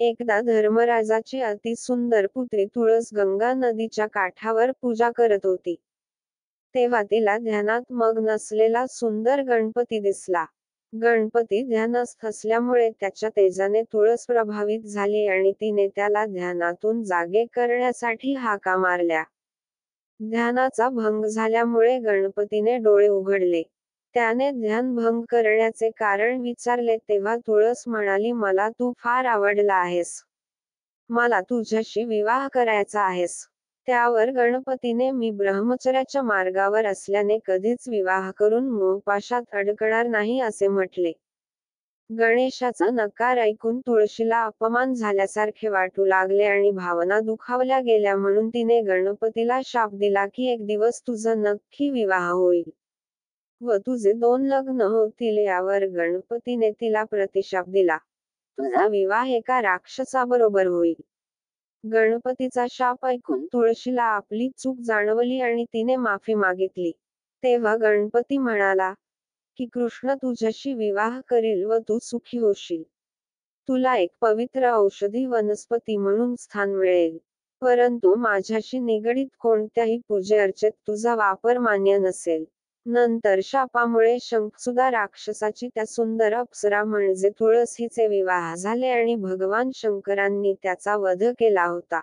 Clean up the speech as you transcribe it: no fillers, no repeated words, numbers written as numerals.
एकदा धर्मराजाची अतिसुंदर पुत्री तुळस गंगा नदीच्या काठावर पूजा करत होती. तेव्हा तिला ध्यानात मग्न असलेला सुंदर गणपती दिसला. गणपती ध्यानस्थ असल्यामुळे त्याच्या तेजाने तुळस प्रभावित झाली आणि तिने त्याला ध्यानातून जागे करण्यासाठी हाका मारल्या. ध्यानाचा भंग झाल्यामुळे गणपतीने डोळे उघडले. त्याने ध्यान भंग करण्याचे कारण विचारले तेव्हा तुळस म्हणाली, मला तू फार आवडला आहेस. मला तुझ्याशी विवाह करायचा आहेस. त्यावर गणपतीने, मी ब्रह्मचर्याच्या मार्गावर असल्याने कधीच विवाह करून मोहपाशात अडकणार नाही असे म्हटले. गणेशाचा नकार ऐकून तुळशीला अपमान झाल्यासारखे वाटू लागले आणि भावना दुखावल्या गेल्या म्हणून तिने गणपतीला शाप दिला की एक दिवस तुझा नक्की विवाह होईल व तुझे 2 लग्न होतील. यावर गणपतीने तिला प्रतिशाप दिला, तुझा विवाह एका राक्षसाबरोबर होईल. गणपतीचा शाप ऐकून तुळशीला आपली चूक जाणवली आणि तिने माफी मागितली. तेव्हा गणपती म्हणाला की कृष्ण तुझ्याशी विवाह करील व तू सुखी होशील. तुला एक पवित्र औषधी वनस्पती म्हणून स्थान मिळेल. परंतु माझ्याशी निगडीत कोणत्याही पूजेअर्चेत तुझा वापर मान्य नसेल. नंतर शापामुळे शंखसुद्धा राक्षसाची त्या सुंदर अप्सरा म्हणजे तुळस हिचे विवाह झाले आणि भगवान शंकरांनी त्याचा वध केला होता.